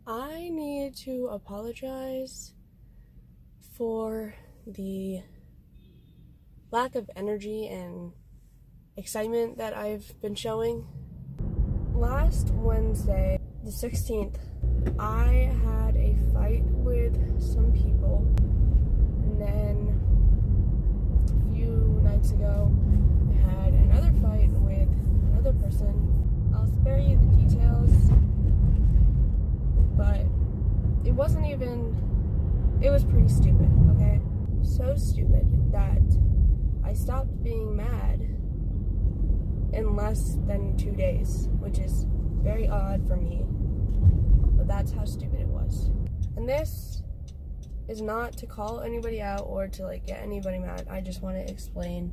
I need to apologize for the lack of energy and excitement that I've been showing. Last Wednesday, the 16th, I had a fight with some people, and then a few nights ago, I had another fight with another person. I'll spare you the details, but it was pretty stupid, okay? So stupid that I stopped being mad in less than 2 days, which is very odd for me, but that's how stupid it was. And this is not to call anybody out or to get anybody mad. I just want to explain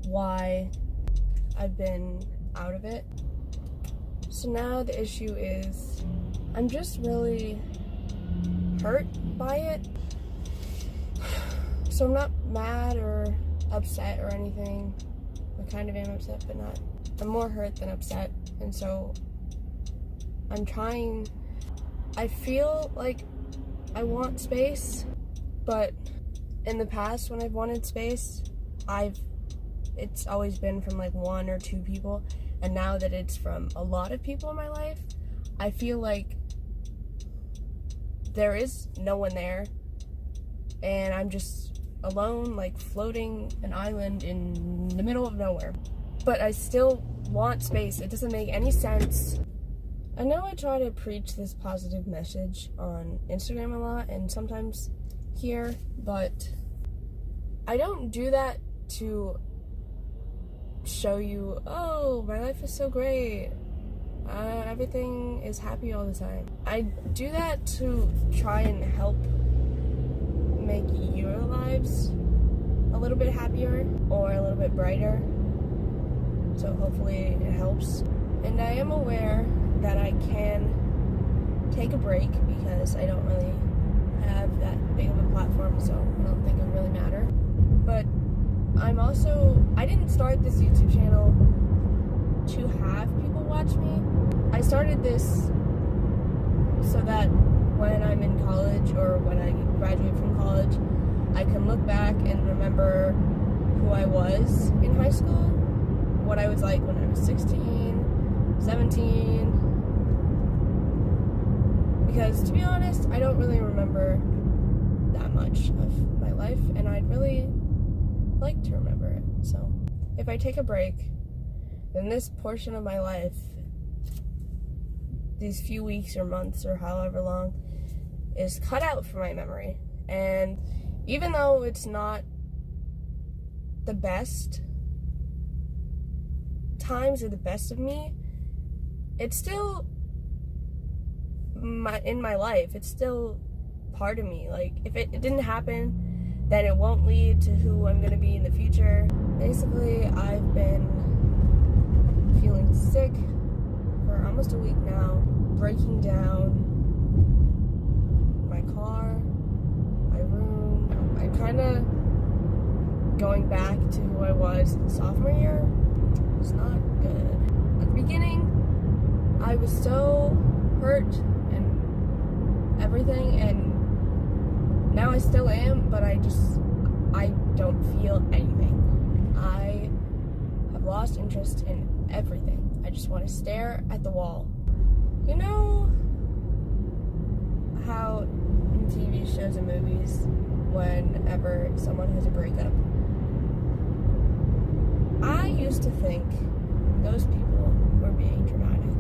why I've been out of it. So now the issue is I'm just really hurt by it. So I'm not mad or upset or anything. I kind of am upset, but not. I'm more hurt than upset. And so I feel like I want space, but in the past when I've wanted space, it's always been from one or two people. And now that it's from a lot of people in my life, I feel like there is no one there, and I'm just alone, floating an island in the middle of nowhere. But I still want space. It doesn't make any sense. I know I try to preach this positive message on Instagram a lot and sometimes here, but I don't do that to show you, oh, my life is so great. Everything is happy all the time. I do that to try and help make your lives a little bit happier or a little bit brighter. So hopefully it helps. And I am aware that I can take a break because I don't really have that big of a platform, so I don't think it really matter. But I didn't start this YouTube channel to have people watch me. I started this so that when I'm in college or when I graduate from college, I can look back and remember who I was in high school, what I was like when I was 16, 17. Because to be honest, I don't really remember that much of my life, and I'd really like to remember it. So if I take a break, then this portion of my life, these few weeks or months or however long, is cut out from my memory. And even though it's not the best times or the best of me, it's still in my life. It's still part of me. If it didn't happen, then it won't lead to who I'm gonna be in the future. Basically, I've been feeling sick for almost a week now, breaking down my car, my room. I'm kind of going back to who I was in sophomore year. It's not good. At the beginning, I was so hurt and everything, and now I still am, but I don't feel anything. I have lost interest in everything. I just want to stare at the wall. You know how in TV shows and movies, whenever someone has a breakup, I used to think those people were being dramatic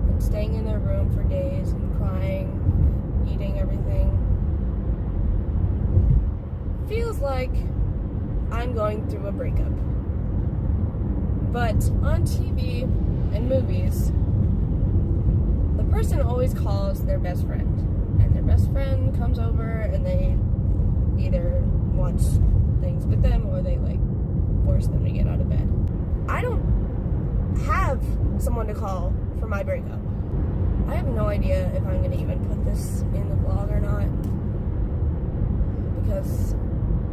and staying in their room for days and crying, eating everything. Feels like I'm going through a breakup. But on TV and movies, the person always calls their best friend, and their best friend comes over and they either watch things with them or they force them to get out of bed. I don't have someone to call for my breakup. I have no idea if I'm gonna even put this in the vlog or not, because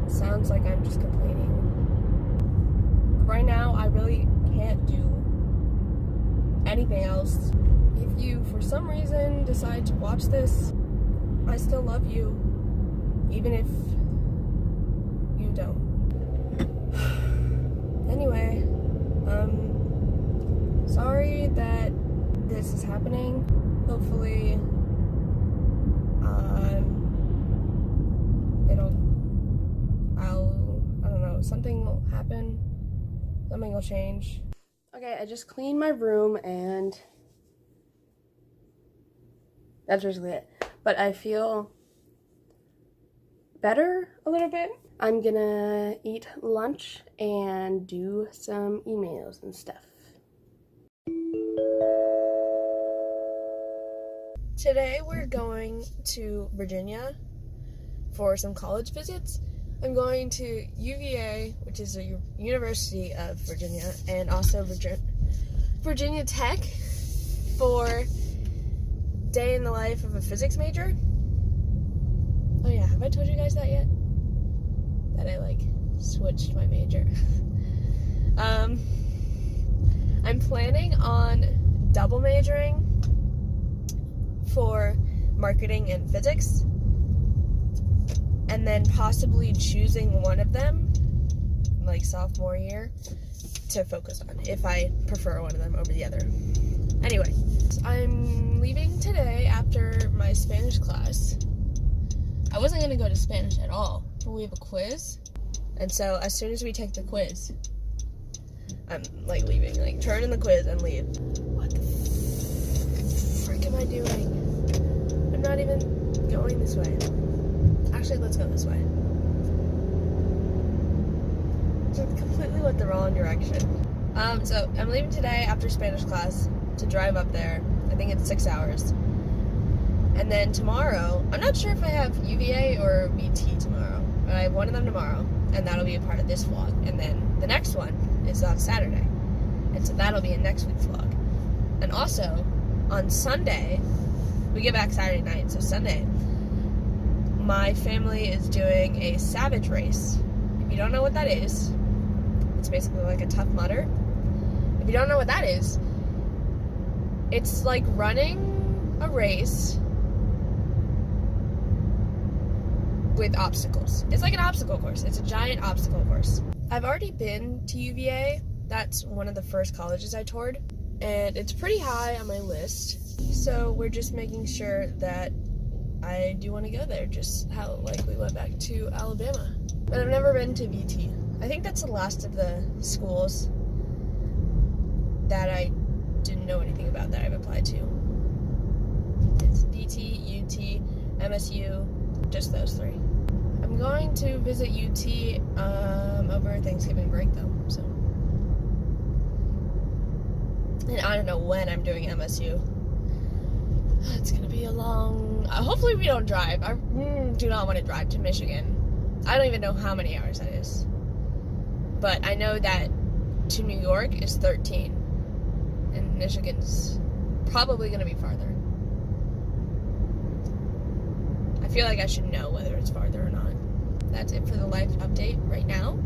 it sounds like I'm just complaining. Right now, I really can't do anything else If you, for some reason, decide to watch this, I still love you, even if you don't. Anyway, sorry that this is happening. Hopefully, I don't know, something will happen, something will change. Okay, I just cleaned my room and that's basically it. But I feel better a little bit. I'm gonna eat lunch and do some emails and stuff. Today we're going to Virginia for some college visits. I'm going to UVA, which is the University of Virginia, and also Virginia Tech for day in the life of a physics major. Oh yeah, have I told you guys that yet? That I like switched my major. I'm planning on double majoring for marketing and physics, and then possibly choosing one of them, like sophomore year, to focus on, if I prefer one of them over the other. Anyway, I'm leaving today after my Spanish class. I wasn't going to go to Spanish at all, but we have a quiz, and so as soon as we take the quiz, I'm like leaving, like turn in the quiz and leave. What the frick am I doing? I'm not even going this way. Actually, let's go this way. Just completely went the wrong direction. So I'm leaving today after Spanish class to drive up there. I think it's 6 hours. And then tomorrow, I'm not sure if I have UVA or VT tomorrow, but I have one of them tomorrow, and that'll be a part of this vlog. And then the next one is on Saturday, and so that'll be in next week's vlog. And also, on Sunday, we get back Saturday night, so Sunday, my family is doing a Savage race. If you don't know what that is, it's basically like a Tough Mudder. If you don't know what that is, it's like running a race with obstacles. It's like an obstacle course. It's a giant obstacle course. I've already been to UVA. That's one of the first colleges I toured, and it's pretty high on my list. So we're just making sure that I do want to go there, just how like we went back to Alabama. But I've never been to VT. I think that's the last of the schools that I didn't know anything about that I've applied to. It's VT, UT, MSU, just those three. I'm going to visit UT over Thanksgiving break though, so. And I don't know when I'm doing MSU. It's gonna be a long, hopefully we don't drive. I do not want to drive to Michigan. I don't even know how many hours that is. But I know that to New York is 13. And Michigan's probably gonna be farther. I feel like I should know whether it's farther or not. That's it for the life update right now.